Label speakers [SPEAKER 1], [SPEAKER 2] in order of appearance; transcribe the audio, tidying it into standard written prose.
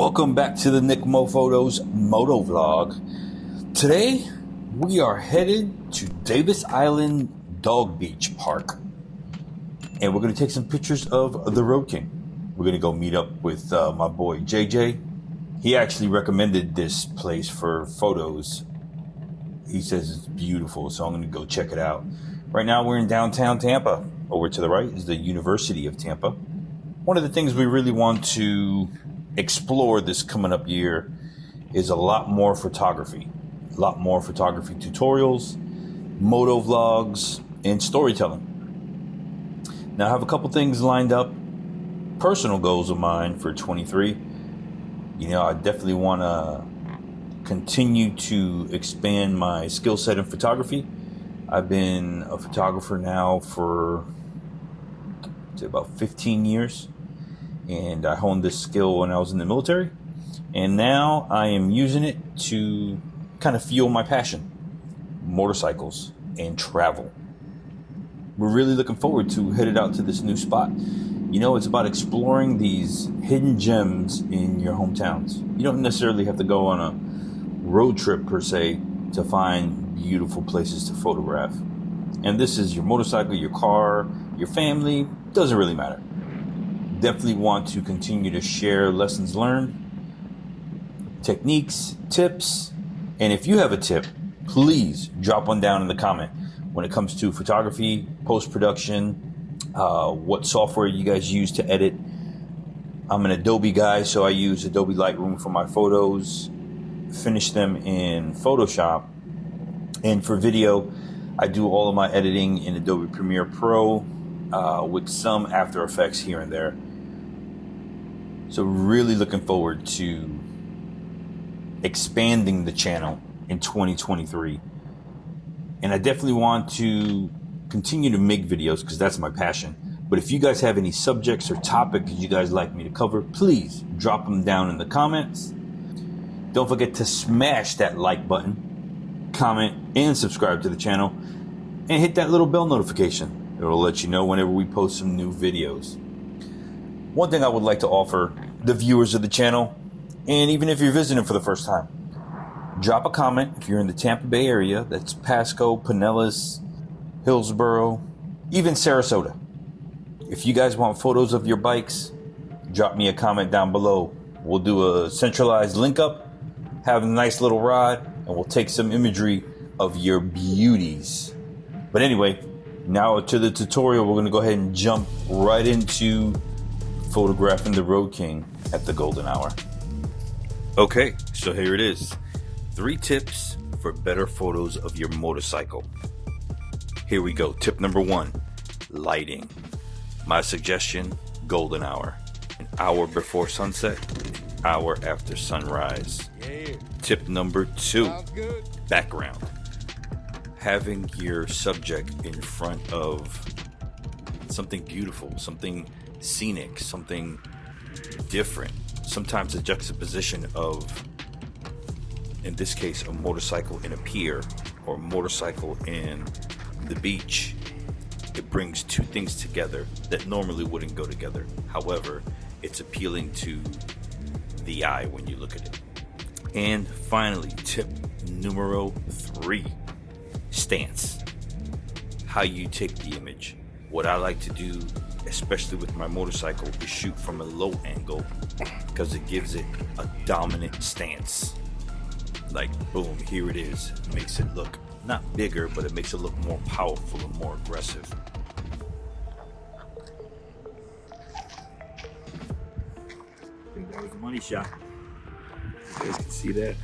[SPEAKER 1] Welcome back to the Nick Mo Photos Moto Vlog. Today we are headed to Davis Island Dog Beach Park, and we're going to take some pictures of the Road King. We're going to go meet up with my boy JJ. He actually recommended this place for photos. He says it's beautiful, so I'm going to go check it out. Right now we're in downtown Tampa. Over to the right is the University of Tampa. One of the things we really want to explore this coming up year is a lot more photography tutorials, moto vlogs, and storytelling. Now I have a couple things lined up, personal goals of mine for 23. I definitely want to continue to expand my skill set in photography. I've been a photographer now for about 15 years. And I honed this skill when I was in the military, and now I am using it to kind of fuel my passion, motorcycles and travel. We're really looking forward to headed out to this new spot. It's about exploring these hidden gems in your hometowns. You don't necessarily have to go on a road trip per se to find beautiful places to photograph. And this is your motorcycle, your car, your family, doesn't really matter. Definitely want to continue to share lessons learned, techniques, tips, and if you have a tip, please drop one down in the comment when it comes to photography, post-production, what software you guys use to edit. I'm an Adobe guy, so I use Adobe Lightroom for my photos, finish them in Photoshop, and for video, I do all of my editing in Adobe Premiere Pro with some After Effects here and there. So really looking forward to expanding the channel in 2023. And I definitely want to continue to make videos because that's my passion. But if you guys have any subjects or topics you guys like me to cover, please drop them down in the comments. Don't forget to smash that like button, comment, and subscribe to the channel. And hit that little bell notification. It'll let you know whenever we post some new videos. One thing I would like to offer the viewers of the channel, and even if you're visiting for the first time, drop a comment if you're in the Tampa Bay area. That's Pasco, Pinellas, Hillsborough, even Sarasota. If you guys want photos of your bikes, drop me a comment down below. We'll do a centralized link up, have a nice little ride, and we'll take some imagery of your beauties. But anyway, now to the tutorial. We're going to go ahead and jump right into photographing the Road King at the golden hour. Okay, so here it is. 3 tips for better photos of your motorcycle. Here we go. Tip number 1, lighting. My suggestion, golden hour. An hour before sunset, an hour after sunrise. Yeah. Tip number 2, background. Having your subject in front of something beautiful, something scenic, something different. Sometimes a juxtaposition of, in this case, a motorcycle in a pier or a motorcycle in the beach. It brings 2 things together that normally wouldn't go together. However, it's appealing to the eye when you look at it. And finally, tip numero 3, stance. How you take the image. What I like to do, especially with my motorcycle, is shoot from a low angle because it gives it a dominant stance. Like, boom, here it is. It makes it look not bigger, but it makes it look more powerful and more aggressive. I think that was a money shot. You guys can see that.